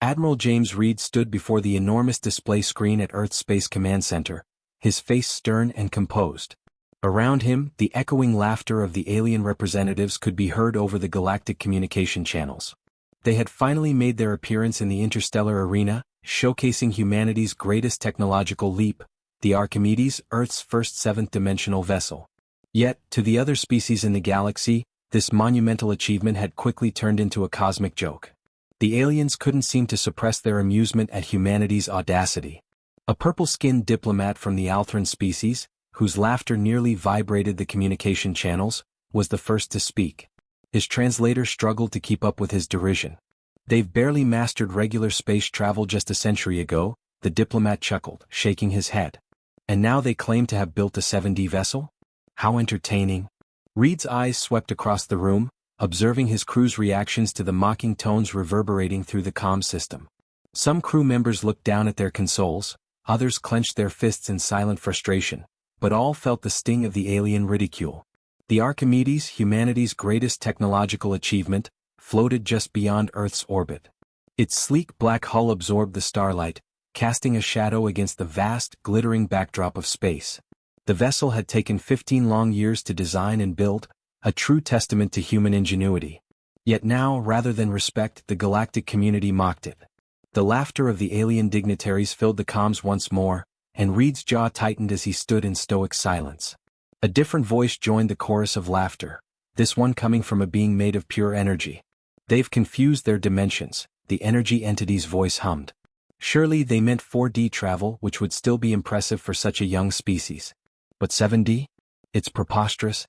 Admiral James Reed stood before the enormous display screen at Earth's Space Command Center, his face stern and composed. Around him, the echoing laughter of the alien representatives could be heard over the galactic communication channels. They had finally made their appearance in the interstellar arena, showcasing humanity's greatest technological leap, the Archimedes, Earth's first seventh-dimensional vessel. Yet, to the other species in the galaxy, this monumental achievement had quickly turned into a cosmic joke. The aliens couldn't seem to suppress their amusement at humanity's audacity. A purple-skinned diplomat from the Althran species, whose laughter nearly vibrated the communication channels, was the first to speak. His translator struggled to keep up with his derision. "They've barely mastered regular space travel just a century ago," the diplomat chuckled, shaking his head. "And now they claim to have built a 7D vessel? How entertaining." Reed's eyes swept across the room, observing his crew's reactions to the mocking tones reverberating through the comm system. Some crew members looked down at their consoles, others clenched their fists in silent frustration, but all felt the sting of the alien ridicule. The Archimedes, humanity's greatest technological achievement, floated just beyond Earth's orbit. Its sleek black hull absorbed the starlight, casting a shadow against the vast, glittering backdrop of space. The vessel had taken 15 long years to design and build, a true testament to human ingenuity. Yet now, rather than respect, the galactic community mocked it. The laughter of the alien dignitaries filled the comms once more, and Reed's jaw tightened as he stood in stoic silence. A different voice joined the chorus of laughter, this one coming from a being made of pure energy. "They've confused their dimensions," the energy entity's voice hummed. Surely they meant 4D travel, which would still be impressive for such a young species. But 7D? It's preposterous.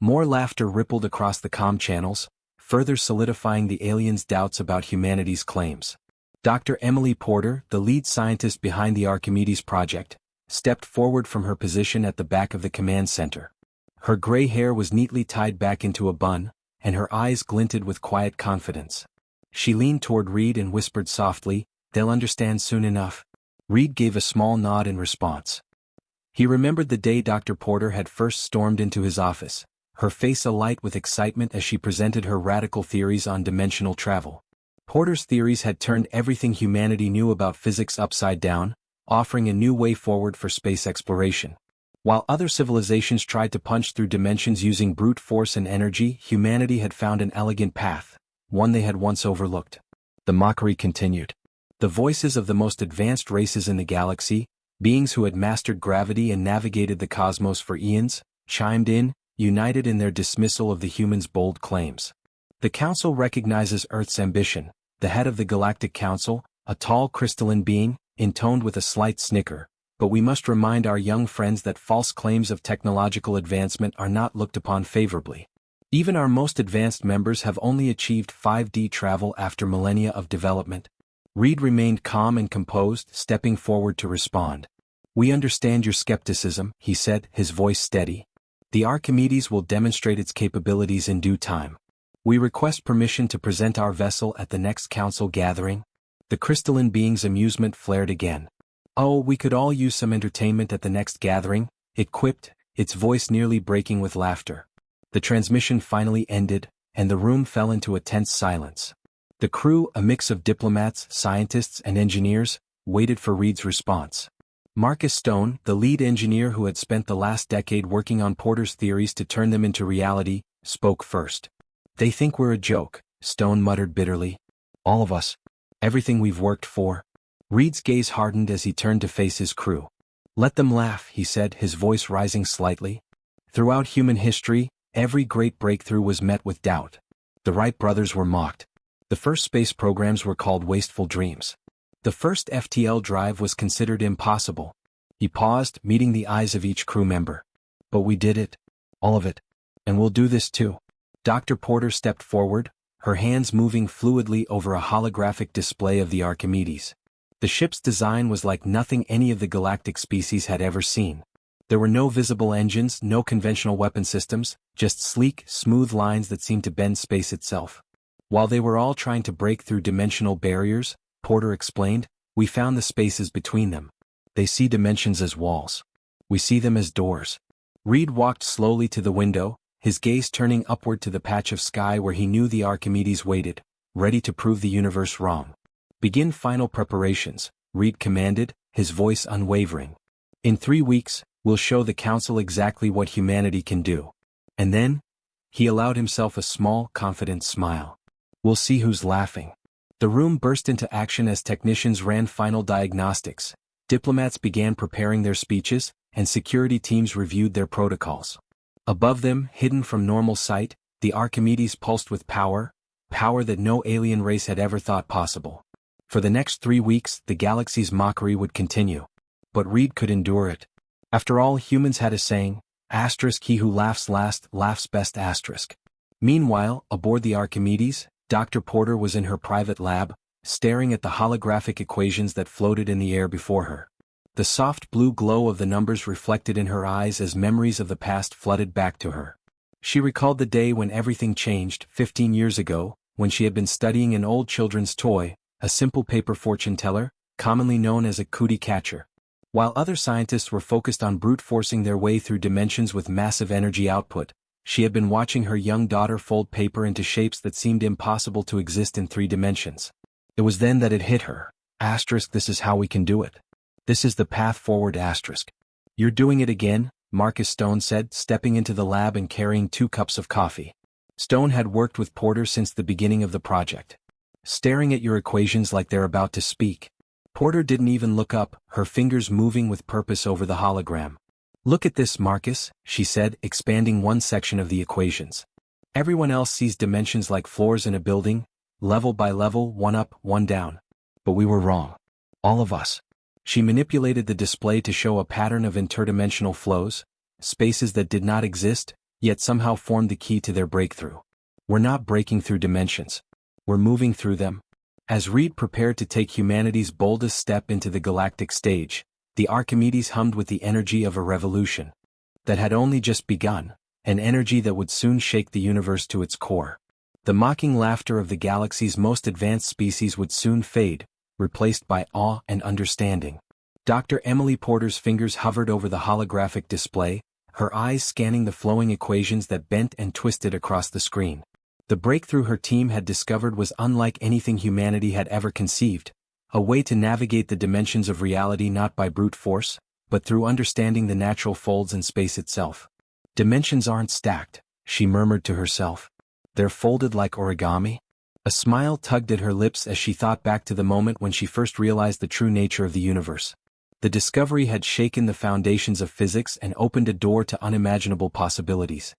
More laughter rippled across the comm channels, further solidifying the aliens' doubts about humanity's claims. Dr. Emily Porter, the lead scientist behind the Archimedes project, stepped forward from her position at the back of the command center. Her gray hair was neatly tied back into a bun, and her eyes glinted with quiet confidence. She leaned toward Reed and whispered softly, "They'll understand soon enough." Reed gave a small nod in response. He remembered the day Dr. Porter had first stormed into his office, her face alight with excitement as she presented her radical theories on dimensional travel. Porter's theories had turned everything humanity knew about physics upside down, offering a new way forward for space exploration. While other civilizations tried to punch through dimensions using brute force and energy, humanity had found an elegant path, one they had once overlooked. The mockery continued. The voices of the most advanced races in the galaxy, beings who had mastered gravity and navigated the cosmos for eons, chimed in, united in their dismissal of the humans' bold claims. The Council recognizes Earth's ambition. The head of the Galactic Council, a tall crystalline being, intoned with a slight snicker, "But we must remind our young friends that false claims of technological advancement are not looked upon favorably. Even our most advanced members have only achieved 5D travel after millennia of development." Reed remained calm and composed, stepping forward to respond. "We understand your skepticism," he said, his voice steady. "The Archimedes will demonstrate its capabilities in due time. We request permission to present our vessel at the next council gathering." The crystalline being's amusement flared again. "Oh, we could all use some entertainment at the next gathering," it quipped, its voice nearly breaking with laughter. The transmission finally ended, and the room fell into a tense silence. The crew, a mix of diplomats, scientists, and engineers, waited for Reed's response. Marcus Stone, the lead engineer who had spent the last decade working on Porter's theories to turn them into reality, spoke first. "They think we're a joke," Stone muttered bitterly. "All of us. Everything we've worked for." Reed's gaze hardened as he turned to face his crew. "Let them laugh," he said, his voice rising slightly. "Throughout human history, every great breakthrough was met with doubt. The Wright brothers were mocked. The first space programs were called wasteful dreams. The first FTL drive was considered impossible." He paused, meeting the eyes of each crew member. "But we did it. All of it. And we'll do this too." Dr. Porter stepped forward, her hands moving fluidly over a holographic display of the Archimedes. The ship's design was like nothing any of the galactic species had ever seen. There were no visible engines, no conventional weapon systems, just sleek, smooth lines that seemed to bend space itself. While they were all trying to break through dimensional barriers, Porter explained, "We found the spaces between them. They see dimensions as walls. We see them as doors." Reed walked slowly to the window, his gaze turning upward to the patch of sky where he knew the Archimedes waited, ready to prove the universe wrong. Begin final preparations, Reed commanded, his voice unwavering. In 3 weeks, we'll show the Council exactly what humanity can do. And then? He allowed himself a small, confident smile. We'll see who's laughing. The room burst into action as technicians ran final diagnostics, diplomats began preparing their speeches, and security teams reviewed their protocols. Above them, hidden from normal sight, the Archimedes pulsed with power that no alien race had ever thought possible. For the next 3 weeks, the galaxy's mockery would continue. But Reed could endure it. After all, humans had a saying, he who laughs last, laughs best. Meanwhile, aboard the Archimedes, Dr. Porter was in her private lab, staring at the holographic equations that floated in the air before her. The soft blue glow of the numbers reflected in her eyes as memories of the past flooded back to her. She recalled the day when everything changed, 15 years ago, when she had been studying an old children's toy, a simple paper fortune teller, commonly known as a cootie catcher. While other scientists were focused on brute forcing their way through dimensions with massive energy output, she had been watching her young daughter fold paper into shapes that seemed impossible to exist in 3 dimensions. It was then that it hit her. This is how we can do it. This is the path forward. You're doing it again, Marcus Stone said, stepping into the lab and carrying 2 cups of coffee. Stone had worked with Porter since the beginning of the project. Staring at your equations like they're about to speak. Porter didn't even look up, her fingers moving with purpose over the hologram. Look at this, Marcus, she said, expanding one section of the equations. Everyone else sees dimensions like floors in a building, level by level, one up, one down. But we were wrong. All of us. She manipulated the display to show a pattern of interdimensional flows, spaces that did not exist, yet somehow formed the key to their breakthrough. We're not breaking through dimensions. We're moving through them. As Reed prepared to take humanity's boldest step into the galactic stage, the Archimedes hummed with the energy of a revolution that had only just begun, an energy that would soon shake the universe to its core. The mocking laughter of the galaxy's most advanced species would soon fade, replaced by awe and understanding. Dr. Emily Porter's fingers hovered over the holographic display, her eyes scanning the flowing equations that bent and twisted across the screen. The breakthrough her team had discovered was unlike anything humanity had ever conceived, a way to navigate the dimensions of reality not by brute force, but through understanding the natural folds in space itself. Dimensions aren't stacked, she murmured to herself. They're folded like origami. A smile tugged at her lips as she thought back to the moment when she first realized the true nature of the universe. The discovery had shaken the foundations of physics and opened a door to unimaginable possibilities.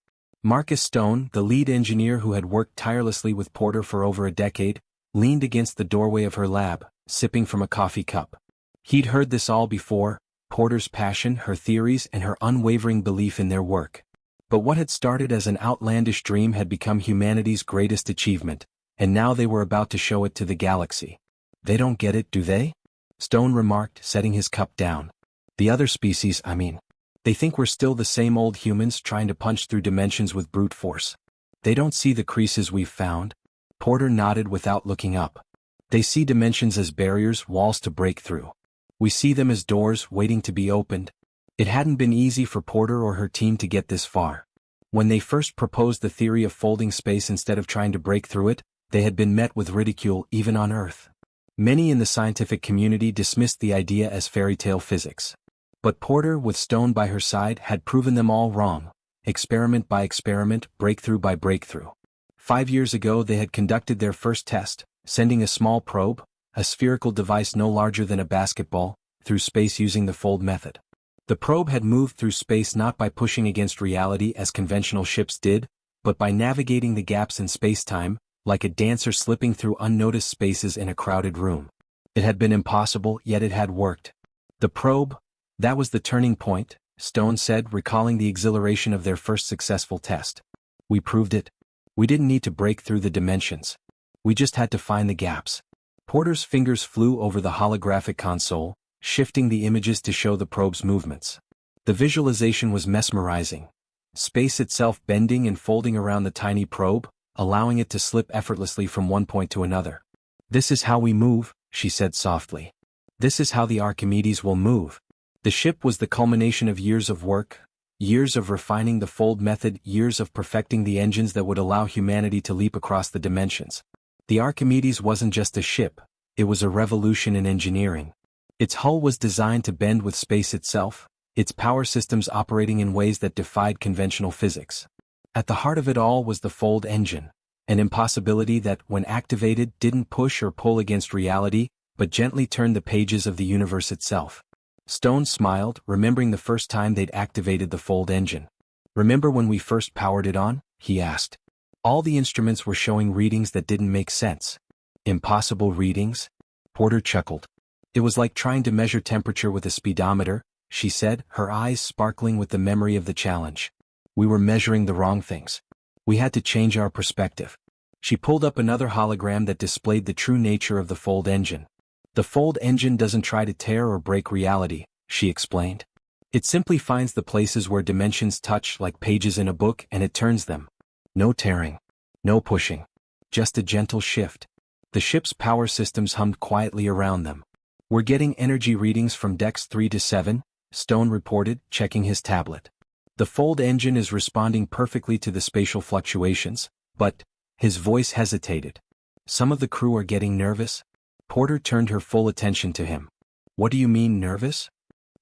Marcus Stone, the lead engineer who had worked tirelessly with Porter for over a decade, leaned against the doorway of her lab, sipping from a coffee cup. He'd heard this all before, Porter's passion, her theories, and her unwavering belief in their work. But what had started as an outlandish dream had become humanity's greatest achievement, and now they were about to show it to the galaxy. They don't get it, do they? Stone remarked, setting his cup down. The other species, I mean. They think we're still the same old humans trying to punch through dimensions with brute force. They don't see the creases we've found. Porter nodded without looking up. They see dimensions as barriers, walls to break through. We see them as doors waiting to be opened. It hadn't been easy for Porter or her team to get this far. When they first proposed the theory of folding space instead of trying to break through it, they had been met with ridicule even on Earth. Many in the scientific community dismissed the idea as fairy tale physics. But Porter, with Stone by her side, had proven them all wrong, experiment by experiment, breakthrough by breakthrough. 5 years ago they had conducted their first test, sending a small probe, a spherical device no larger than a basketball, through space using the fold method. The probe had moved through space not by pushing against reality as conventional ships did, but by navigating the gaps in space-time, like a dancer slipping through unnoticed spaces in a crowded room. It had been impossible, yet it had worked. The probe, that was the turning point, Stone said, recalling the exhilaration of their first successful test. We proved it. We didn't need to break through the dimensions. We just had to find the gaps. Porter's fingers flew over the holographic console, shifting the images to show the probe's movements. The visualization was mesmerizing. Space itself bending and folding around the tiny probe, allowing it to slip effortlessly from one point to another. This is how we move, she said softly. This is how the Archimedes will move. The ship was the culmination of years of work, years of refining the fold method, years of perfecting the engines that would allow humanity to leap across the dimensions. The Archimedes wasn't just a ship, it was a revolution in engineering. Its hull was designed to bend with space itself, its power systems operating in ways that defied conventional physics. At the heart of it all was the fold engine, an impossibility that, when activated, didn't push or pull against reality, but gently turned the pages of the universe itself. Stone smiled, remembering the first time they'd activated the fold engine. "Remember when we first powered it on?" he asked. All the instruments were showing readings that didn't make sense. "Impossible readings?" Porter chuckled. "It was like trying to measure temperature with a speedometer," she said, her eyes sparkling with the memory of the challenge. "We were measuring the wrong things. We had to change our perspective." She pulled up another hologram that displayed the true nature of the fold engine. "The fold engine doesn't try to tear or break reality," she explained. "It simply finds the places where dimensions touch like pages in a book and it turns them. No tearing. No pushing. Just a gentle shift." The ship's power systems hummed quietly around them. "We're getting energy readings from decks 3 to 7, Stone reported, checking his tablet. "The fold engine is responding perfectly to the spatial fluctuations, but..." His voice hesitated. "Some of the crew are getting nervous." Porter turned her full attention to him. "What do you mean, nervous?"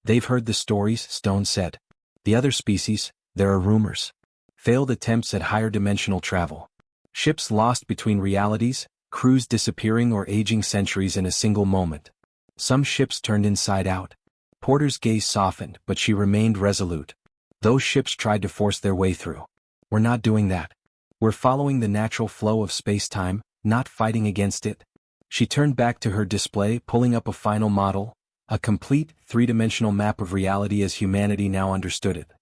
"They've heard the stories," Stone said. "The other species, there are rumors. Failed attempts at higher dimensional travel. Ships lost between realities, crews disappearing or aging centuries in a single moment. Some ships turned inside out." Porter's gaze softened, but she remained resolute. "Those ships tried to force their way through. We're not doing that. We're following the natural flow of space-time, not fighting against it." She turned back to her display, pulling up a final model, a complete, three-dimensional map of reality as humanity now understood it.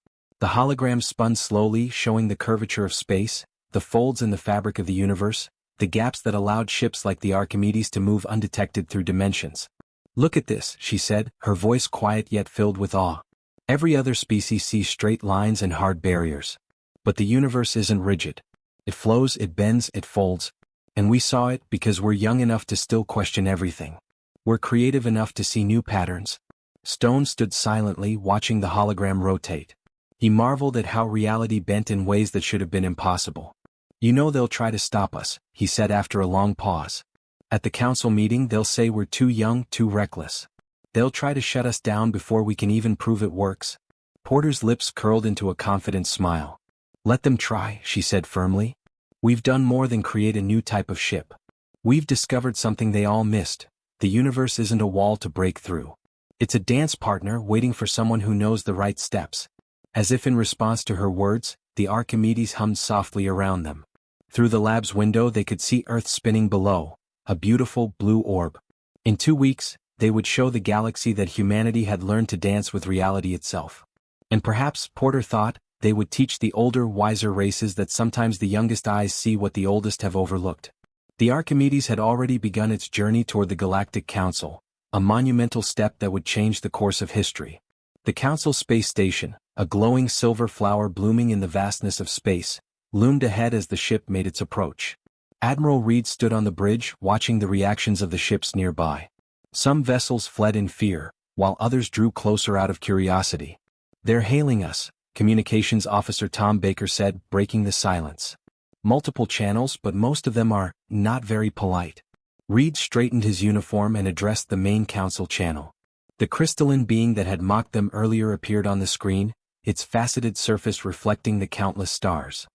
The hologram spun slowly, showing the curvature of space, the folds in the fabric of the universe, the gaps that allowed ships like the Archimedes to move undetected through dimensions. "Look at this," she said, her voice quiet yet filled with awe. "Every other species sees straight lines and hard barriers. But the universe isn't rigid. It flows, it bends, it folds. And we saw it because we're young enough to still question everything. We're creative enough to see new patterns." Stone stood silently, watching the hologram rotate. He marveled at how reality bent in ways that should have been impossible. "You know they'll try to stop us," he said after a long pause. "At the council meeting they'll say we're too young, too reckless. They'll try to shut us down before we can even prove it works." Porter's lips curled into a confident smile. "Let them try," she said firmly. "We've done more than create a new type of ship. We've discovered something they all missed. The universe isn't a wall to break through. It's a dance partner waiting for someone who knows the right steps." As if in response to her words, the Archimedes hummed softly around them. Through the lab's window they could see Earth spinning below, a beautiful blue orb. In 2 weeks, they would show the galaxy that humanity had learned to dance with reality itself. And perhaps, Porter thought, they would teach the older, wiser races that sometimes the youngest eyes see what the oldest have overlooked. The Archimedes had already begun its journey toward the Galactic Council, a monumental step that would change the course of history. The Council space station, a glowing silver flower blooming in the vastness of space, loomed ahead as the ship made its approach. Admiral Reed stood on the bridge, watching the reactions of the ships nearby. Some vessels fled in fear, while others drew closer out of curiosity. "They're hailing us," Communications Officer Tom Baker said, breaking the silence. "Multiple channels, but most of them are not very polite." Reed straightened his uniform and addressed the main council channel. The crystalline being that had mocked them earlier appeared on the screen, its faceted surface reflecting the countless stars.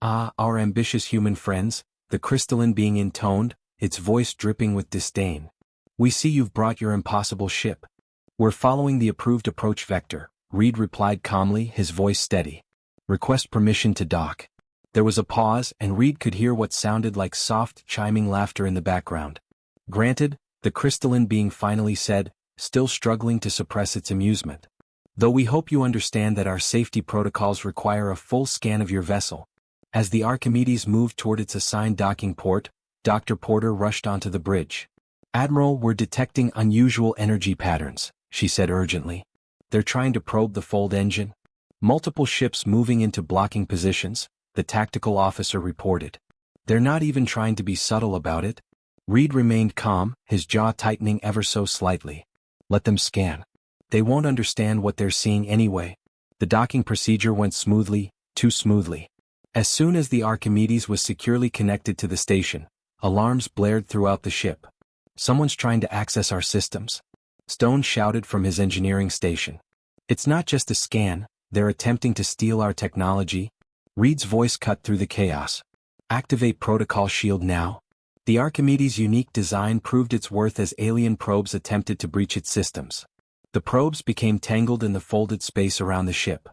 "Ah, our ambitious human friends," the crystalline being intoned, its voice dripping with disdain. "We see you've brought your impossible ship." "We're following the approved approach vector," Reed replied calmly, his voice steady. "Request permission to dock." There was a pause, and Reed could hear what sounded like soft, chiming laughter in the background. "Granted," the crystalline being finally said, still struggling to suppress its amusement. "Though we hope you understand that our safety protocols require a full scan of your vessel." As the Archimedes moved toward its assigned docking port, Dr. Porter rushed onto the bridge. "Admiral, we're detecting unusual energy patterns," she said urgently. "They're trying to probe the fold engine." "Multiple ships moving into blocking positions," the tactical officer reported. "They're not even trying to be subtle about it." Reed remained calm, his jaw tightening ever so slightly. "Let them scan. They won't understand what they're seeing anyway." The docking procedure went smoothly, too smoothly. As soon as the Archimedes was securely connected to the station, alarms blared throughout the ship. Someone's trying to access our systems. Stone shouted from his engineering station. It's not just a scan, they're attempting to steal our technology. Reed's voice cut through the chaos. Activate protocol shield now. The Archimedes' unique design proved its worth as alien probes attempted to breach its systems. The probes became tangled in the folded space around the ship.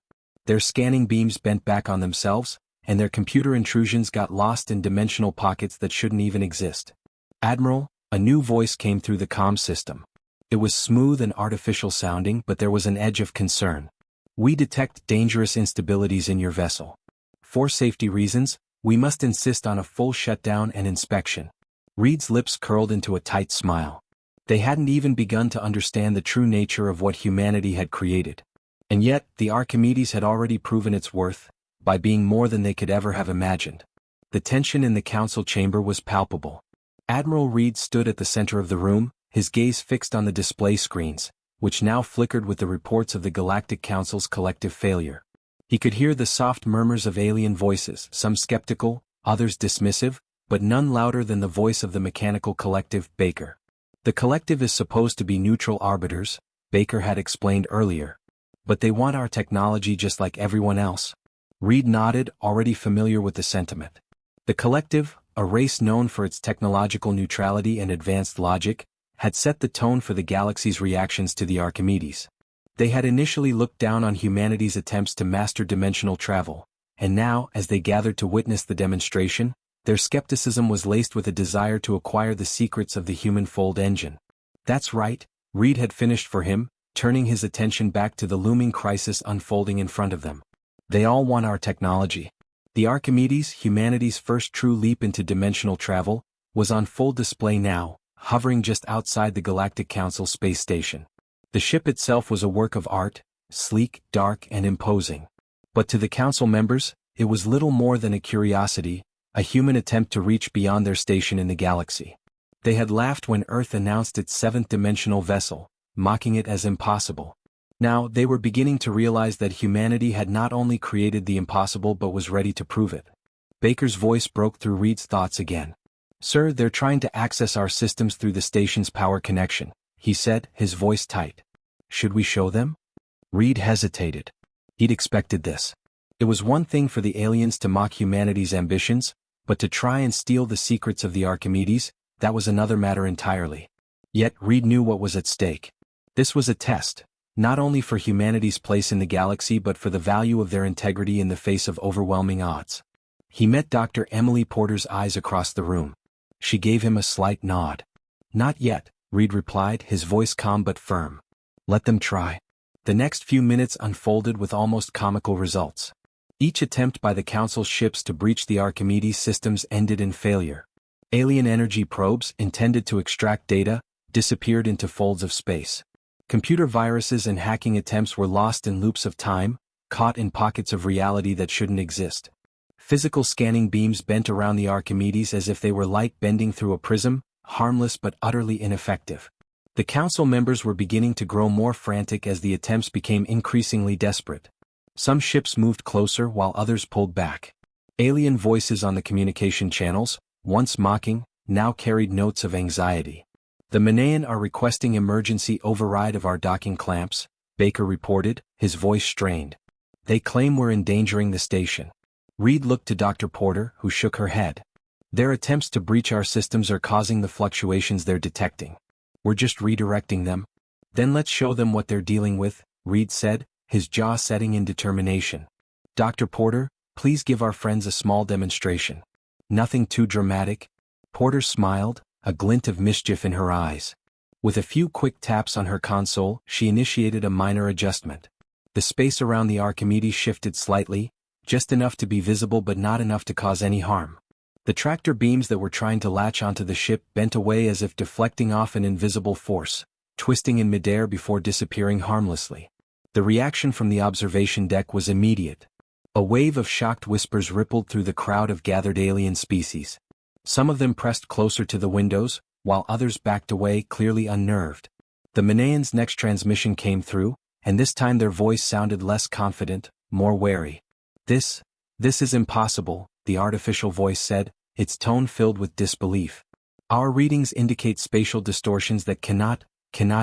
Their scanning beams bent back on themselves, and their computer intrusions got lost in dimensional pockets that shouldn't even exist. Admiral, a new voice came through the comm system. It was smooth and artificial sounding, but there was an edge of concern. We detect dangerous instabilities in your vessel. For safety reasons, we must insist on a full shutdown and inspection. Reed's lips curled into a tight smile. They hadn't even begun to understand the true nature of what humanity had created. And yet, the Archimedes had already proven its worth, by being more than they could ever have imagined. The tension in the council chamber was palpable. Admiral Reed stood at the center of the room, his gaze fixed on the display screens, which now flickered with the reports of the Galactic Council's collective failure. He could hear the soft murmurs of alien voices, some skeptical, others dismissive, but none louder than the voice of the mechanical collective, Baker. The collective is supposed to be neutral arbiters, Baker had explained earlier. But they want our technology just like everyone else. Reed nodded, already familiar with the sentiment. The collective, a race known for its technological neutrality and advanced logic, had set the tone for the galaxy's reactions to the Archimedes. They had initially looked down on humanity's attempts to master dimensional travel, and now, as they gathered to witness the demonstration, their skepticism was laced with a desire to acquire the secrets of the human fold engine. That's right, Reed had finished for him, turning his attention back to the looming crisis unfolding in front of them. They all want our technology. The Archimedes, humanity's first true leap into dimensional travel, was on full display now, hovering just outside the Galactic Council space station. The ship itself was a work of art, sleek, dark, and imposing. But to the council members, it was little more than a curiosity, a human attempt to reach beyond their station in the galaxy. They had laughed when Earth announced its seventh-dimensional vessel, mocking it as impossible. Now they were beginning to realize that humanity had not only created the impossible but was ready to prove it. Baker's voice broke through Reed's thoughts again. "Sir, they're trying to access our systems through the station's power connection," he said, his voice tight. "Should we show them?" Reed hesitated. He'd expected this. It was one thing for the aliens to mock humanity's ambitions, but to try and steal the secrets of the Archimedes, that was another matter entirely. Yet Reed knew what was at stake. This was a test, not only for humanity's place in the galaxy but for the value of their integrity in the face of overwhelming odds. He met Dr. Emily Porter's eyes across the room. She gave him a slight nod. "Not yet," Reed replied, his voice calm but firm. "Let them try." The next few minutes unfolded with almost comical results. Each attempt by the Council's ships to breach the Archimedes systems ended in failure. Alien energy probes, intended to extract data, disappeared into folds of space. Computer viruses and hacking attempts were lost in loops of time, caught in pockets of reality that shouldn't exist. Physical scanning beams bent around the Archimedes as if they were light bending through a prism, harmless but utterly ineffective. The Council members were beginning to grow more frantic as the attempts became increasingly desperate. Some ships moved closer while others pulled back. Alien voices on the communication channels, once mocking, now carried notes of anxiety. "The Manaean are requesting emergency override of our docking clamps," Baker reported, his voice strained. "They claim we're endangering the station." Reed looked to Dr. Porter, who shook her head. "Their attempts to breach our systems are causing the fluctuations they're detecting. We're just redirecting them." "Then let's show them what they're dealing with," Reed said, his jaw setting in determination. "Dr. Porter, please give our friends a small demonstration. Nothing too dramatic." Porter smiled, a glint of mischief in her eyes. With a few quick taps on her console, she initiated a minor adjustment. The space around the Archimedes shifted slightly, just enough to be visible but not enough to cause any harm. The tractor beams that were trying to latch onto the ship bent away as if deflecting off an invisible force, twisting in midair before disappearing harmlessly. The reaction from the observation deck was immediate. A wave of shocked whispers rippled through the crowd of gathered alien species. Some of them pressed closer to the windows, while others backed away, clearly unnerved. The Manaeans' next transmission came through, and this time their voice sounded less confident, more wary. This is impossible," the artificial voice said, its tone filled with disbelief. Our readings indicate spatial distortions that cannot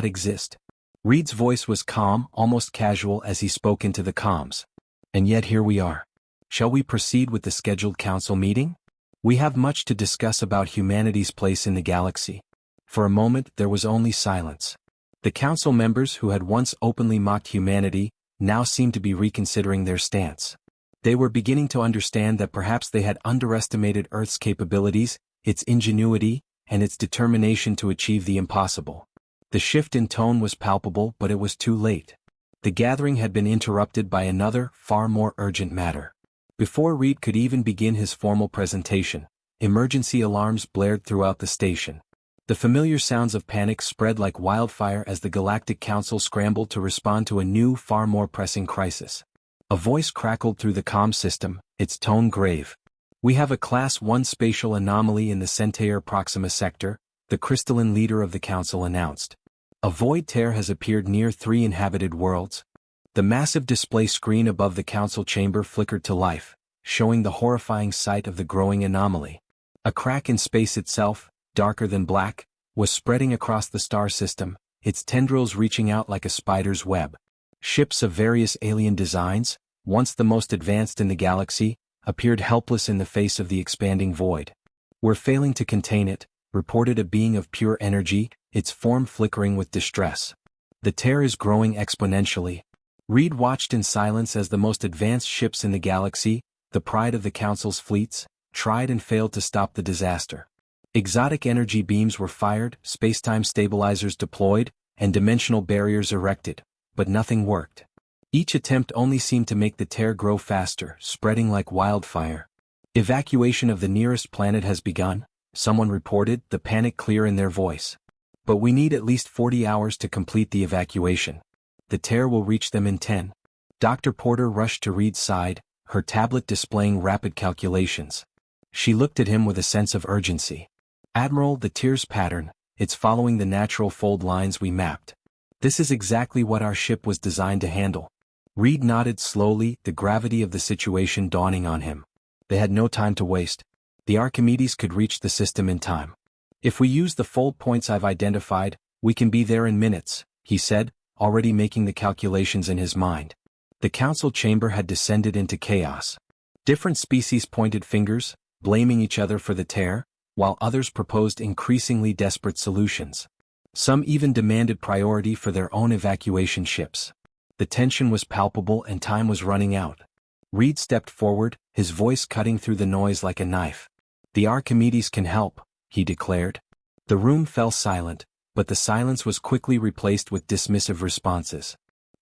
exist. Reed's voice was calm, almost casual as he spoke into the comms. And yet here we are. Shall we proceed with the scheduled council meeting? We have much to discuss about humanity's place in the galaxy. For a moment there was only silence. The council members who had once openly mocked humanity now seemed to be reconsidering their stance. They were beginning to understand that perhaps they had underestimated Earth's capabilities, its ingenuity, and its determination to achieve the impossible. The shift in tone was palpable, but it was too late. The gathering had been interrupted by another, far more urgent matter. Before Reed could even begin his formal presentation, emergency alarms blared throughout the station. The familiar sounds of panic spread like wildfire as the Galactic Council scrambled to respond to a new, far more pressing crisis. A voice crackled through the comm system, its tone grave. "We have a Class 1 spatial anomaly in the Centaur Proxima sector," the crystalline leader of the council announced. "A void tear has appeared near 3 inhabited worlds." The massive display screen above the council chamber flickered to life, showing the horrifying sight of the growing anomaly. A crack in space itself, darker than black, was spreading across the star system, its tendrils reaching out like a spider's web. Ships of various alien designs, once the most advanced in the galaxy, appeared helpless in the face of the expanding void. "We're failing to contain it," reported a being of pure energy, its form flickering with distress. "The tear is growing exponentially." Reed watched in silence as the most advanced ships in the galaxy, the pride of the Council's fleets, tried and failed to stop the disaster. Exotic energy beams were fired, spacetime stabilizers deployed, and dimensional barriers erected, but nothing worked. Each attempt only seemed to make the tear grow faster, spreading like wildfire. "Evacuation of the nearest planet has begun," someone reported, the panic clear in their voice. "But we need at least 40 hours to complete the evacuation. The tear will reach them in 10. Dr. Porter rushed to Reed's side, her tablet displaying rapid calculations. She looked at him with a sense of urgency. "Admiral, the tear's pattern, it's following the natural fold lines we mapped. This is exactly what our ship was designed to handle." Reed nodded slowly, the gravity of the situation dawning on him. They had no time to waste. The Archimedes could reach the system in time. "If we use the fold points I've identified, we can be there in minutes," he said, already making the calculations in his mind. The council chamber had descended into chaos. Different species pointed fingers, blaming each other for the tear, while others proposed increasingly desperate solutions. Some even demanded priority for their own evacuation ships. The tension was palpable and time was running out. Reed stepped forward, his voice cutting through the noise like a knife. "The Archimedes can help," he declared. The room fell silent, but the silence was quickly replaced with dismissive responses.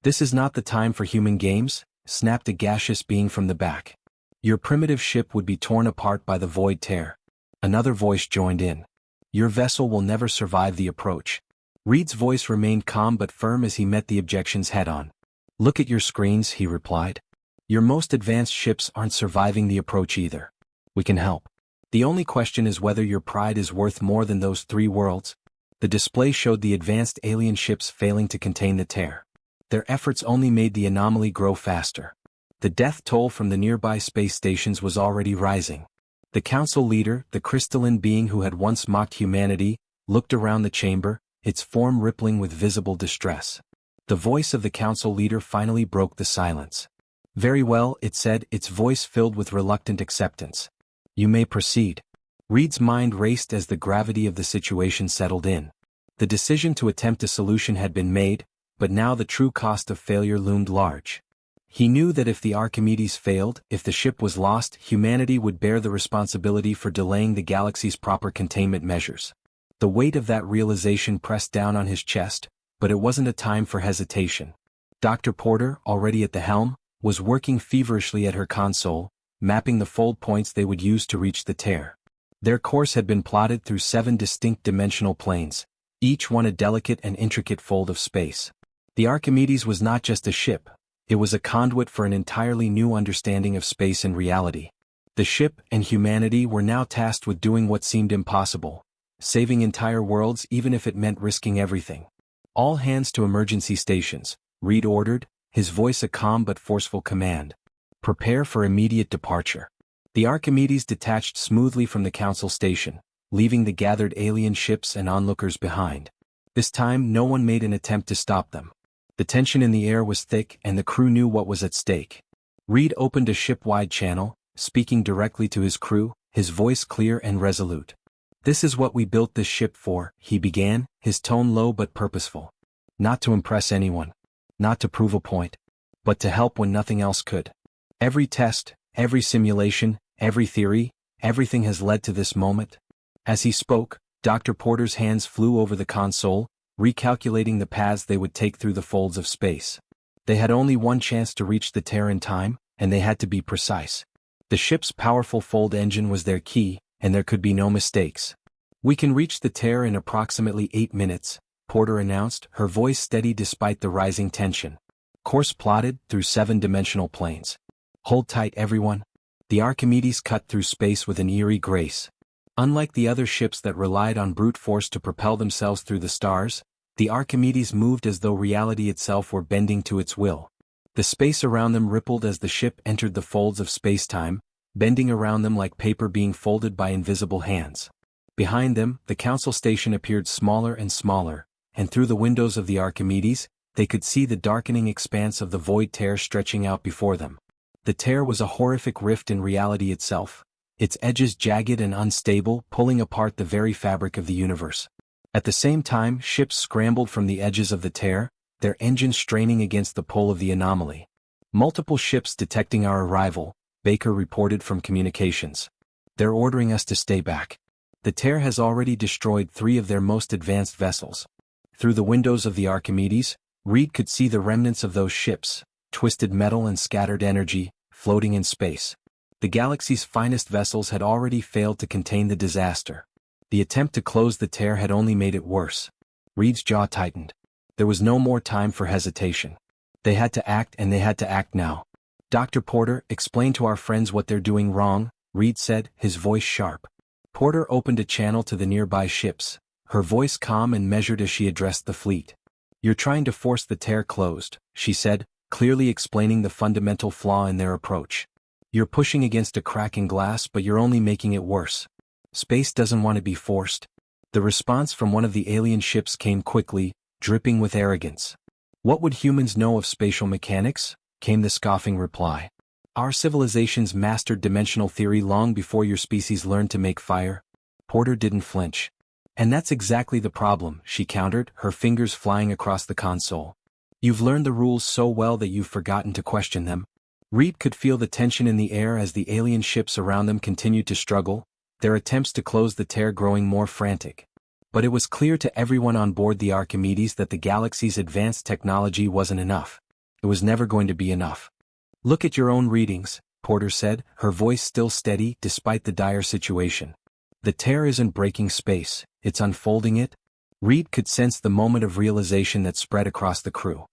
"This is not the time for human games," snapped a gaseous being from the back. "Your primitive ship would be torn apart by the void tear." Another voice joined in. "Your vessel will never survive the approach." Reed's voice remained calm but firm as he met the objections head-on. "Look at your screens," he replied. "Your most advanced ships aren't surviving the approach either. We can help. The only question is whether your pride is worth more than those 3 worlds." The display showed the advanced alien ships failing to contain the tear. Their efforts only made the anomaly grow faster. The death toll from the nearby space stations was already rising. The council leader, the crystalline being who had once mocked humanity, looked around the chamber, its form rippling with visible distress. The voice of the council leader finally broke the silence. "Very well," it said, its voice filled with reluctant acceptance. "You may proceed." Reed's mind raced as the gravity of the situation settled in. The decision to attempt a solution had been made, but now the true cost of failure loomed large. He knew that if the Archimedes failed, if the ship was lost, humanity would bear the responsibility for delaying the galaxy's proper containment measures. The weight of that realization pressed down on his chest, but it wasn't a time for hesitation. Dr. Porter, already at the helm, was working feverishly at her console, mapping the fold points they would use to reach the tear. Their course had been plotted through 7 distinct dimensional planes, each one a delicate and intricate fold of space. The Archimedes was not just a ship, it was a conduit for an entirely new understanding of space and reality. The ship and humanity were now tasked with doing what seemed impossible, saving entire worlds even if it meant risking everything. "All hands to emergency stations," Reed ordered, his voice a calm but forceful command. "Prepare for immediate departure." The Archimedes detached smoothly from the council station, leaving the gathered alien ships and onlookers behind. This time no one made an attempt to stop them. The tension in the air was thick and the crew knew what was at stake. Reed opened a ship-wide channel, speaking directly to his crew, his voice clear and resolute. "This is what we built this ship for," he began, his tone low but purposeful. "Not to impress anyone. Not to prove a point. But to help when nothing else could. Every test, every simulation, every theory, everything has led to this moment." As he spoke, Dr. Porter's hands flew over the console, recalculating the paths they would take through the folds of space. They had only one chance to reach the tear in time, and they had to be precise. The ship's powerful fold engine was their key, and there could be no mistakes. "We can reach the tear in approximately 8 minutes, Porter announced, her voice steady despite the rising tension. "Course plotted through 7-dimensional planes. Hold tight everyone." The Archimedes cut through space with an eerie grace. Unlike the other ships that relied on brute force to propel themselves through the stars, the Archimedes moved as though reality itself were bending to its will. The space around them rippled as the ship entered the folds of space-time, bending around them like paper being folded by invisible hands. Behind them, the Council Station appeared smaller and smaller, and through the windows of the Archimedes, they could see the darkening expanse of the void tear stretching out before them. The tear was a horrific rift in reality itself, its edges jagged and unstable, pulling apart the very fabric of the universe. At the same time, ships scrambled from the edges of the tear, their engines straining against the pull of the anomaly. "Multiple ships detecting our arrival," Baker reported from communications. "They're ordering us to stay back. The tear has already destroyed 3 of their most advanced vessels." Through the windows of the Archimedes, Reed could see the remnants of those ships, twisted metal and scattered energy, floating in space. The galaxy's finest vessels had already failed to contain the disaster. The attempt to close the tear had only made it worse. Reed's jaw tightened. There was no more time for hesitation. They had to act, and they had to act now. "Dr. Porter, explain to our friends what they're doing wrong," Reed said, his voice sharp. Porter opened a channel to the nearby ships, her voice calm and measured as she addressed the fleet. "You're trying to force the tear closed," she said, clearly explaining the fundamental flaw in their approach. "You're pushing against a crack in glass, but you're only making it worse. Space doesn't want to be forced." The response from one of the alien ships came quickly, dripping with arrogance. "What would humans know of spatial mechanics?" came the scoffing reply. "Our civilizations mastered dimensional theory long before your species learned to make fire." Porter didn't flinch. "And that's exactly the problem," she countered, her fingers flying across the console. "You've learned the rules so well that you've forgotten to question them." Reed could feel the tension in the air as the alien ships around them continued to struggle, their attempts to close the tear growing more frantic. But it was clear to everyone on board the Archimedes that the galaxy's advanced technology wasn't enough. It was never going to be enough. "Look at your own readings," Porter said, her voice still steady despite the dire situation. "The tear isn't breaking space, it's unfolding it." Reed could sense the moment of realization that spread across the crew.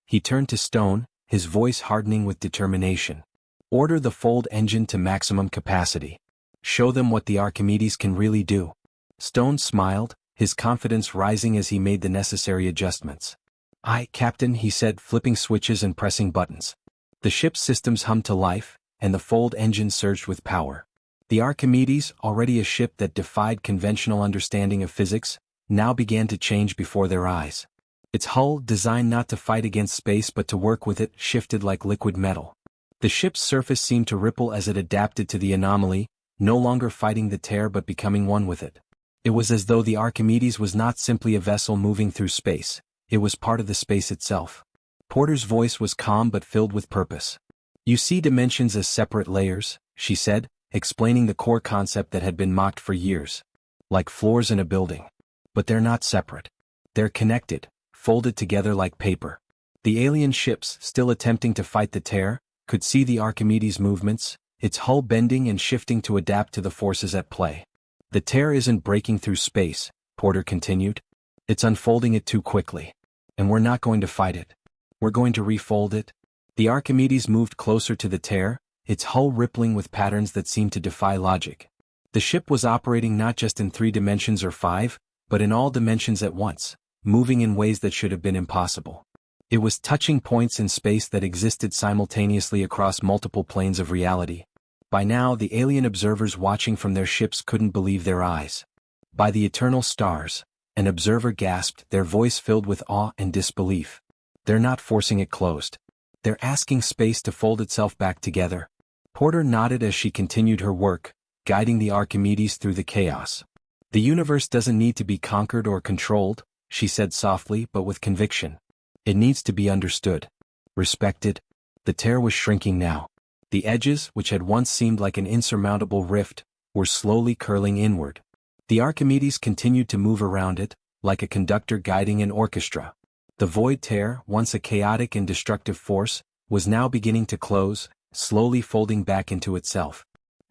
He turned to Stone, his voice hardening with determination. "Order the fold engine to maximum capacity. Show them what the Archimedes can really do." Stone smiled, his confidence rising as he made the necessary adjustments. "Aye, Captain," he said, flipping switches and pressing buttons. The ship's systems hummed to life, and the fold engine surged with power. The Archimedes, already a ship that defied conventional understanding of physics, now began to change before their eyes. Its hull, designed not to fight against space but to work with it, shifted like liquid metal. The ship's surface seemed to ripple as it adapted to the anomaly, no longer fighting the tear but becoming one with it. It was as though the Archimedes was not simply a vessel moving through space, it was part of the space itself. Porter's voice was calm but filled with purpose. "You see dimensions as separate layers," she said, explaining the core concept that had been mocked for years. "Like floors in a building. But they're not separate. They're connected, folded together like paper." The alien ships, still attempting to fight the tear, could see the Archimedes' movements, its hull bending and shifting to adapt to the forces at play. "The tear isn't breaking through space," Porter continued. "It's unfolding it too quickly. And we're not going to fight it. We're going to refold it." The Archimedes moved closer to the tear, its hull rippling with patterns that seemed to defy logic. The ship was operating not just in 3 dimensions or 5, but in all dimensions at once, moving in ways that should have been impossible. It was touching points in space that existed simultaneously across multiple planes of reality. By now, the alien observers watching from their ships couldn't believe their eyes. By the eternal stars, an observer gasped, their voice filled with awe and disbelief. They're not forcing it closed. They're asking space to fold itself back together. Porter nodded as she continued her work, guiding the Archimedes through the chaos. The universe doesn't need to be conquered or controlled, she said softly but with conviction. It needs to be understood. Respected. The tear was shrinking now. The edges, which had once seemed like an insurmountable rift, were slowly curling inward. The Archimedes continued to move around it, like a conductor guiding an orchestra. The void tear, once a chaotic and destructive force, was now beginning to close, slowly folding back into itself.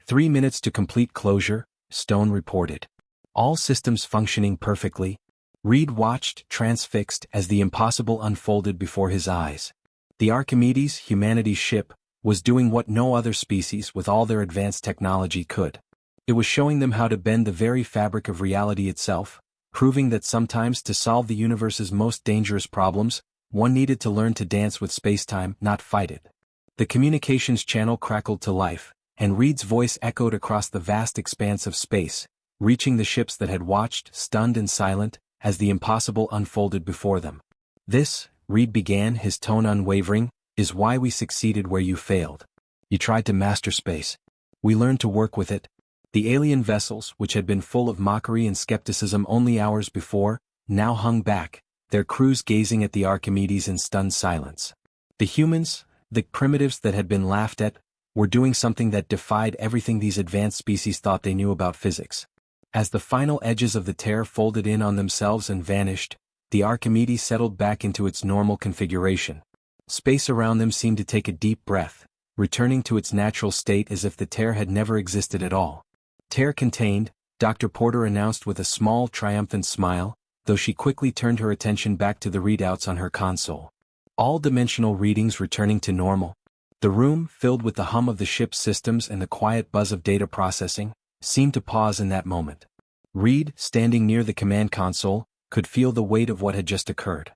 3 minutes to complete closure, Stone reported. All systems functioning perfectly. Reed watched, transfixed, as the impossible unfolded before his eyes. The Archimedes, humanity's ship, was doing what no other species with all their advanced technology could. It was showing them how to bend the very fabric of reality itself, proving that sometimes to solve the universe's most dangerous problems, one needed to learn to dance with spacetime, not fight it. The communications channel crackled to life, and Reed's voice echoed across the vast expanse of space, reaching the ships that had watched, stunned and silent, as the impossible unfolded before them. This, Reed began, his tone unwavering, is why we succeeded where you failed. You tried to master space. We learned to work with it. The alien vessels, which had been full of mockery and skepticism only hours before, now hung back, their crews gazing at the Archimedes in stunned silence. The humans, the primitives that had been laughed at, were doing something that defied everything these advanced species thought they knew about physics. As the final edges of the tear folded in on themselves and vanished, the Archimedes settled back into its normal configuration. Space around them seemed to take a deep breath, returning to its natural state as if the tear had never existed at all. Tear contained, Dr. Porter announced with a small, triumphant smile, though she quickly turned her attention back to the readouts on her console. All dimensional readings returning to normal. The room, filled with the hum of the ship's systems and the quiet buzz of data processing, seemed to pause in that moment. Reed, standing near the command console, could feel the weight of what had just occurred.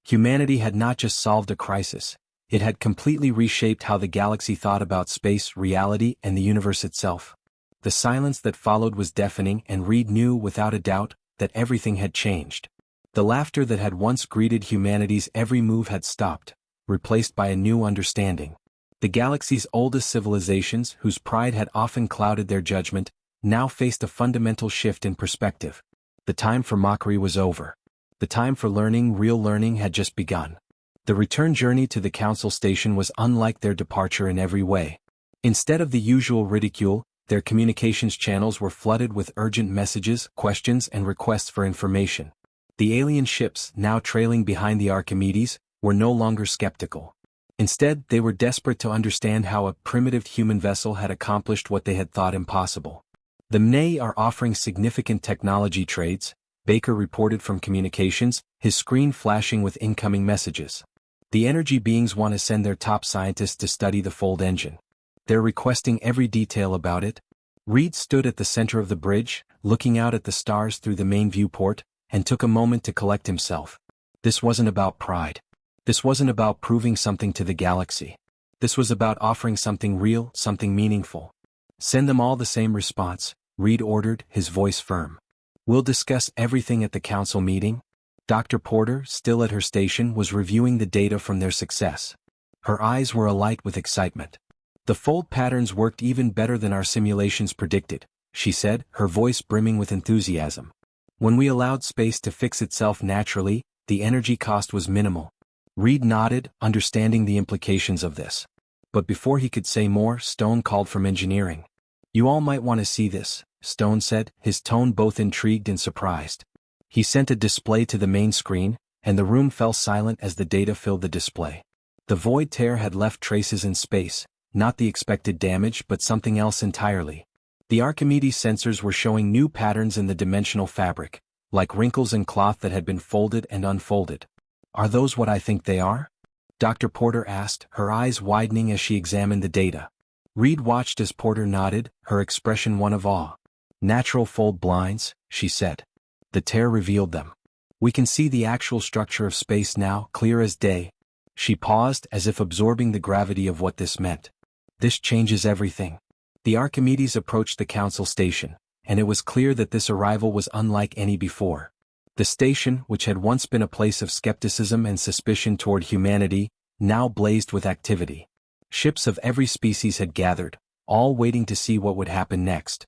Humanity had not just solved a crisis, it had completely reshaped how the galaxy thought about space, reality, and the universe itself. The silence that followed was deafening, and Reed knew without a doubt that everything had changed. The laughter that had once greeted humanity's every move had stopped, replaced by a new understanding. The galaxy's oldest civilizations, whose pride had often clouded their judgment, now faced a fundamental shift in perspective. The time for mockery was over. The time for learning, real learning, had just begun. The return journey to the council station was unlike their departure in every way. Instead of the usual ridicule, their communications channels were flooded with urgent messages, questions, and requests for information. The alien ships, now trailing behind the Archimedes, were no longer skeptical. Instead, they were desperate to understand how a primitive human vessel had accomplished what they had thought impossible. The Mne are offering significant technology trades, Baker reported from communications, his screen flashing with incoming messages. The energy beings want to send their top scientists to study the fold engine. They're requesting every detail about it. Reed stood at the center of the bridge, looking out at the stars through the main viewport, and took a moment to collect himself. This wasn't about pride. This wasn't about proving something to the galaxy. This was about offering something real, something meaningful. Send them all the same response, Reed ordered, his voice firm. We'll discuss everything at the council meeting. Dr. Porter, still at her station, was reviewing the data from their success. Her eyes were alight with excitement. The fold patterns worked even better than our simulations predicted, she said, her voice brimming with enthusiasm. When we allowed space to fix itself naturally, the energy cost was minimal. Reed nodded, understanding the implications of this. But before he could say more, Stone called from engineering. You all might want to see this, Stone said, his tone both intrigued and surprised. He sent a display to the main screen, and the room fell silent as the data filled the display. The void tear had left traces in space, not the expected damage but something else entirely. The Archimedes sensors were showing new patterns in the dimensional fabric, like wrinkles in cloth that had been folded and unfolded. Are those what I think they are? Dr. Porter asked, her eyes widening as she examined the data. Reed watched as Porter nodded, her expression one of awe. Natural fold blinds, she said. The tear revealed them. We can see the actual structure of space now, clear as day. She paused, as if absorbing the gravity of what this meant. This changes everything. The Archimedes approached the council station, and it was clear that this arrival was unlike any before. The station, which had once been a place of skepticism and suspicion toward humanity, now blazed with activity. Ships of every species had gathered, all waiting to see what would happen next.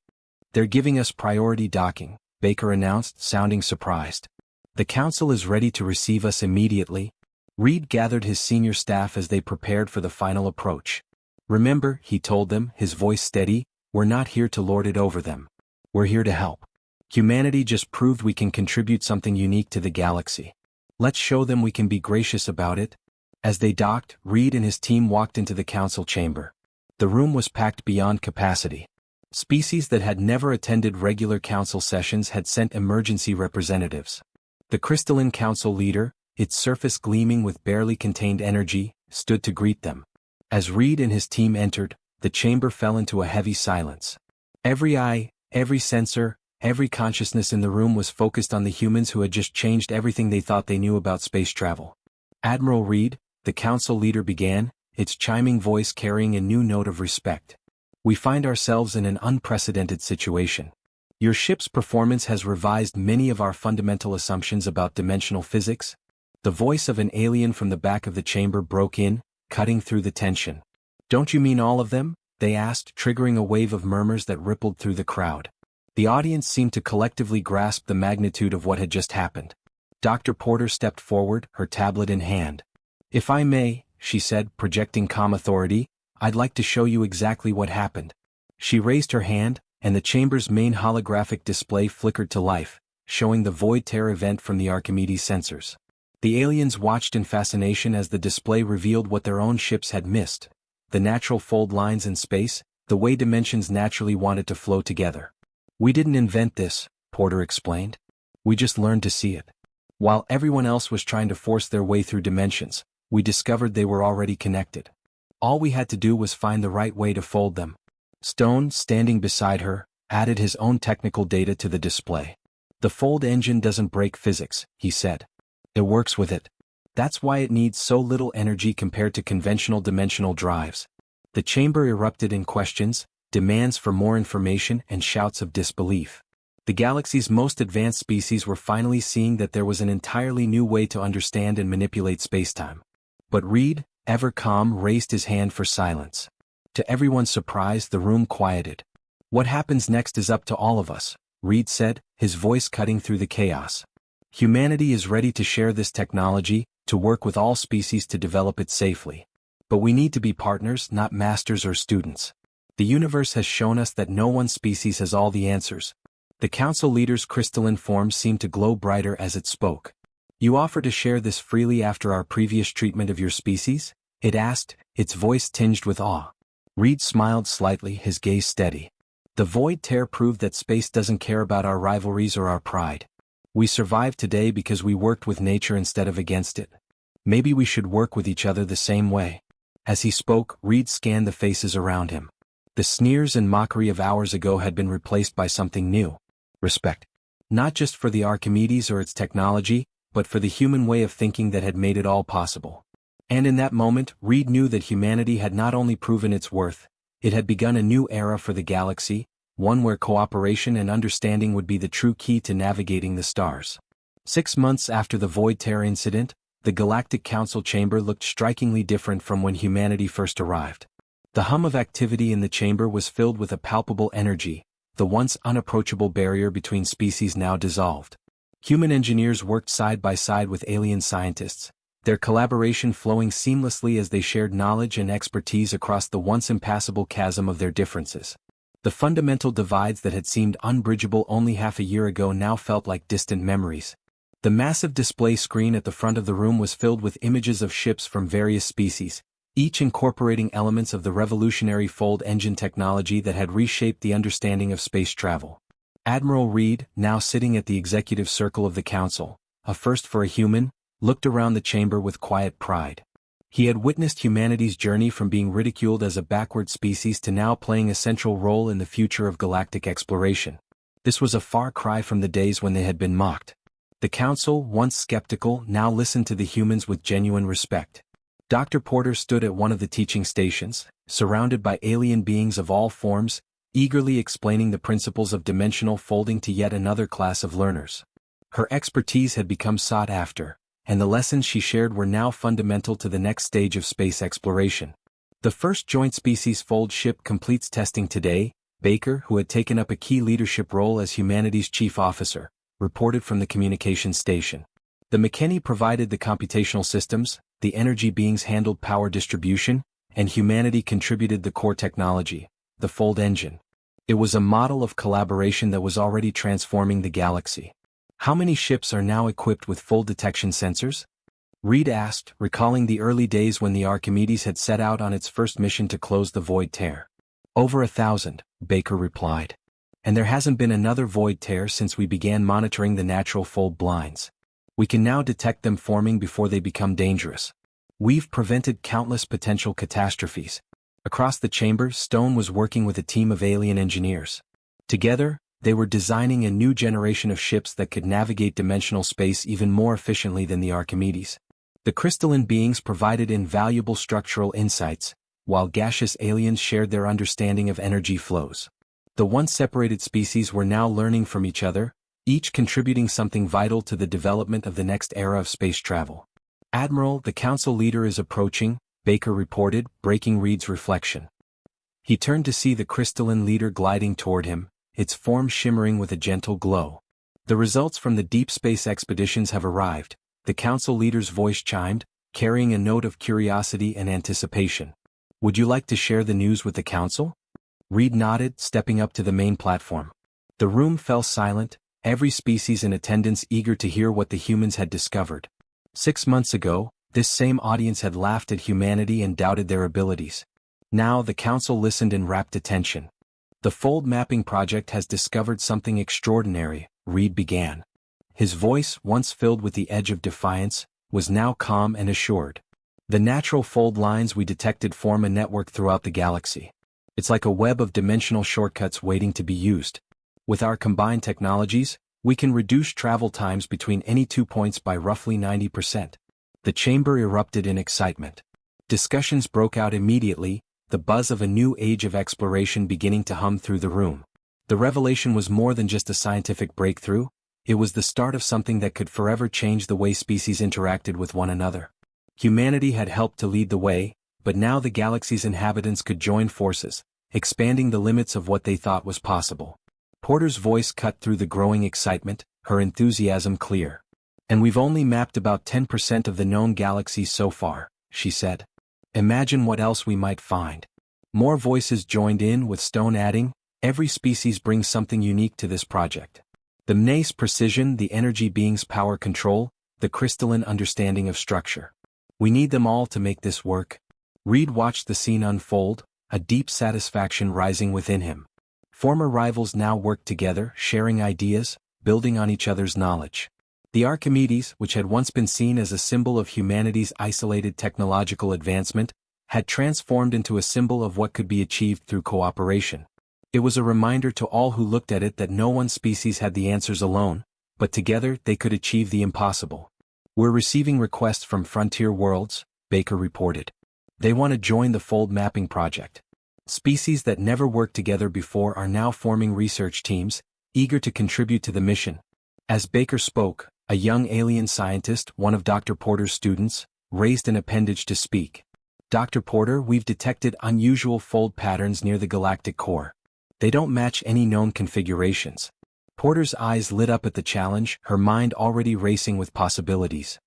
"They're giving us priority docking," Baker announced, sounding surprised. "The Council is ready to receive us immediately." Reed gathered his senior staff as they prepared for the final approach. "Remember," he told them, his voice steady, "we're not here to lord it over them. We're here to help. Humanity just proved we can contribute something unique to the galaxy. Let's show them we can be gracious about it." As they docked, Reed and his team walked into the Council chamber. The room was packed beyond capacity. Species that had never attended regular Council sessions had sent emergency representatives. The crystalline Council leader, its surface gleaming with barely contained energy, stood to greet them. As Reed and his team entered, the chamber fell into a heavy silence. Every eye, every sensor, every consciousness in the room was focused on the humans who had just changed everything they thought they knew about space travel. "Admiral Reed," the Council leader began, its chiming voice carrying a new note of respect. "We find ourselves in an unprecedented situation. Your ship's performance has revised many of our fundamental assumptions about dimensional physics." The voice of an alien from the back of the chamber broke in, cutting through the tension. "Don't you mean all of them?" they asked, triggering a wave of murmurs that rippled through the crowd. The audience seemed to collectively grasp the magnitude of what had just happened. Dr. Porter stepped forward, her tablet in hand. "If I may," she said, projecting calm authority, "I'd like to show you exactly what happened." She raised her hand, and the chamber's main holographic display flickered to life, showing the void tear event from the Archimedes sensors. The aliens watched in fascination as the display revealed what their own ships had missed: the natural fold lines in space, the way dimensions naturally wanted to flow together. "We didn't invent this," Porter explained. "We just learned to see it. While everyone else was trying to force their way through dimensions, we discovered they were already connected. All we had to do was find the right way to fold them." Stone, standing beside her, added his own technical data to the display. "The fold engine doesn't break physics," he said. "It works with it. That's why it needs so little energy compared to conventional dimensional drives." The chamber erupted in questions, demands for more information, and shouts of disbelief. The galaxy's most advanced species were finally seeing that there was an entirely new way to understand and manipulate spacetime. But Reed, ever calm, raised his hand for silence. To everyone's surprise, the room quieted. "What happens next is up to all of us," Reed said, his voice cutting through the chaos. "Humanity is ready to share this technology, to work with all species to develop it safely. But we need to be partners, not masters or students. The universe has shown us that no one species has all the answers." The Council leader's crystalline form seemed to glow brighter as it spoke. "You offer to share this freely after our previous treatment of your species?" it asked, its voice tinged with awe. Reed smiled slightly, his gaze steady. "The void tear proved that space doesn't care about our rivalries or our pride. We survived today because we worked with nature instead of against it. Maybe we should work with each other the same way." As he spoke, Reed scanned the faces around him. The sneers and mockery of hours ago had been replaced by something new: respect. Not just for the Archimedes or its technology, but for the human way of thinking that had made it all possible. And in that moment, Reed knew that humanity had not only proven its worth, it had begun a new era for the galaxy, one where cooperation and understanding would be the true key to navigating the stars. 6 months after the Void Tear incident, the Galactic Council chamber looked strikingly different from when humanity first arrived. The hum of activity in the chamber was filled with a palpable energy, the once unapproachable barrier between species now dissolved. Human engineers worked side by side with alien scientists, their collaboration flowing seamlessly as they shared knowledge and expertise across the once impassable chasm of their differences. The fundamental divides that had seemed unbridgeable only half a year ago now felt like distant memories. The massive display screen at the front of the room was filled with images of ships from various species, each incorporating elements of the revolutionary fold engine technology that had reshaped the understanding of space travel. Admiral Reed, now sitting at the executive circle of the Council, a first for a human, looked around the chamber with quiet pride. He had witnessed humanity's journey from being ridiculed as a backward species to now playing a central role in the future of galactic exploration. This was a far cry from the days when they had been mocked. The Council, once skeptical, now listened to the humans with genuine respect. Dr. Porter stood at one of the teaching stations, surrounded by alien beings of all forms, eagerly explaining the principles of dimensional folding to yet another class of learners. Her expertise had become sought after, and the lessons she shared were now fundamental to the next stage of space exploration. The first joint species fold ship completes testing today, Baker, who had taken up a key leadership role as humanity's chief officer, reported from the communications station. The McKinney provided the computational systems, the energy beings handled power distribution, and humanity contributed the core technology, the fold engine. It was a model of collaboration that was already transforming the galaxy. How many ships are now equipped with fold detection sensors? Reed asked, recalling the early days when the Archimedes had set out on its first mission to close the void tear. Over 1,000, Baker replied. And there hasn't been another void tear since we began monitoring the natural fold blinds. We can now detect them forming before they become dangerous. We've prevented countless potential catastrophes. Across the chamber, Stone was working with a team of alien engineers. Together, they were designing a new generation of ships that could navigate dimensional space even more efficiently than the Archimedes. The crystalline beings provided invaluable structural insights, while gaseous aliens shared their understanding of energy flows. The once separated species were now learning from each other, each contributing something vital to the development of the next era of space travel. Admiral, the council leader is approaching, Baker reported, breaking Reed's reflection. He turned to see the crystalline leader gliding toward him, its form shimmering with a gentle glow. The results from the deep space expeditions have arrived, the council leader's voice chimed, carrying a note of curiosity and anticipation. Would you like to share the news with the council? Reed nodded, stepping up to the main platform. The room fell silent, every species in attendance eager to hear what the humans had discovered. 6 months ago, this same audience had laughed at humanity and doubted their abilities. Now the council listened in rapt attention. The fold mapping project has discovered something extraordinary, Reed began. His voice, once filled with the edge of defiance, was now calm and assured. The natural fold lines we detected form a network throughout the galaxy. It's like a web of dimensional shortcuts waiting to be used. With our combined technologies, we can reduce travel times between any 2 points by roughly 90%. The chamber erupted in excitement. Discussions broke out immediately, the buzz of a new age of exploration beginning to hum through the room. The revelation was more than just a scientific breakthrough, it was the start of something that could forever change the way species interacted with one another. Humanity had helped to lead the way, but now the galaxy's inhabitants could join forces, expanding the limits of what they thought was possible. Porter's voice cut through the growing excitement, her enthusiasm clear. And we've only mapped about 10% of the known galaxies so far, she said. Imagine what else we might find. More voices joined in, with Stone adding, every species brings something unique to this project. The MNA's precision, the energy being's power control, the crystalline understanding of structure. We need them all to make this work. Reed watched the scene unfold, a deep satisfaction rising within him. Former rivals now worked together, sharing ideas, building on each other's knowledge. The Archimedes, which had once been seen as a symbol of humanity's isolated technological advancement, had transformed into a symbol of what could be achieved through cooperation. It was a reminder to all who looked at it that no one species had the answers alone, but together they could achieve the impossible. We're receiving requests from frontier worlds, Baker reported. They want to join the fold mapping project. Species that never worked together before are now forming research teams, eager to contribute to the mission. As Baker spoke, a young alien scientist, one of Dr. Porter's students, raised an appendage to speak. Dr. Porter, we've detected unusual fold patterns near the galactic core. They don't match any known configurations. Porter's eyes lit up at the challenge, her mind already racing with possibilities.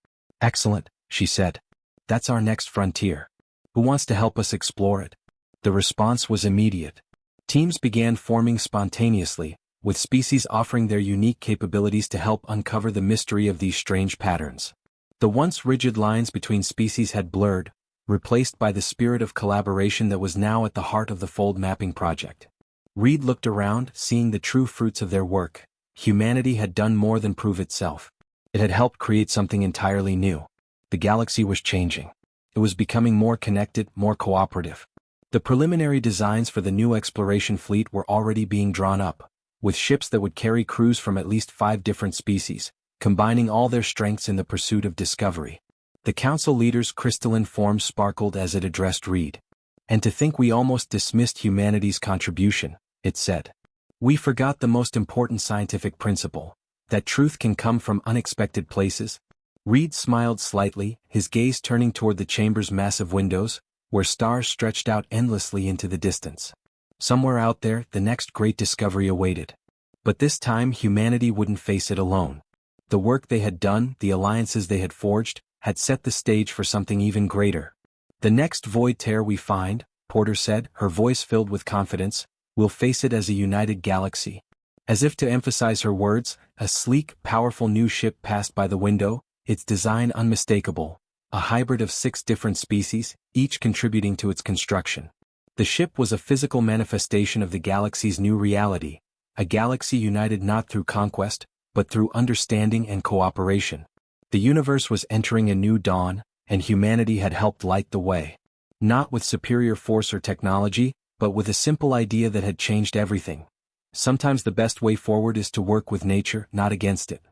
Excellent, she said. That's our next frontier. Who wants to help us explore it? The response was immediate. Teams began forming spontaneously, with species offering their unique capabilities to help uncover the mystery of these strange patterns. The once rigid lines between species had blurred, replaced by the spirit of collaboration that was now at the heart of the fold mapping project. Reed looked around, seeing the true fruits of their work. Humanity had done more than prove itself. It had helped create something entirely new. The galaxy was changing. It was becoming more connected, more cooperative. The preliminary designs for the new exploration fleet were already being drawn up, with ships that would carry crews from at least 5 different species, combining all their strengths in the pursuit of discovery. The council leader's crystalline form sparkled as it addressed Reed. And to think we almost dismissed humanity's contribution, it said. We forgot the most important scientific principle, that truth can come from unexpected places. Reed smiled slightly, his gaze turning toward the chamber's massive windows, where stars stretched out endlessly into the distance. Somewhere out there, the next great discovery awaited. But this time humanity wouldn't face it alone. The work they had done, the alliances they had forged, had set the stage for something even greater. The next void tear we find, Porter said, her voice filled with confidence, we'll face it as a united galaxy. As if to emphasize her words, a sleek, powerful new ship passed by the window, its design unmistakable, a hybrid of 6 different species, each contributing to its construction. The ship was a physical manifestation of the galaxy's new reality, a galaxy united not through conquest, but through understanding and cooperation. The universe was entering a new dawn, and humanity had helped light the way. Not with superior force or technology, but with a simple idea that had changed everything. Sometimes the best way forward is to work with nature, not against it.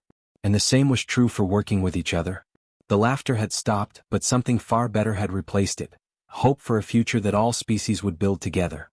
And the same was true for working with each other. The laughter had stopped, but something far better had replaced it. Hope for a future that all species would build together.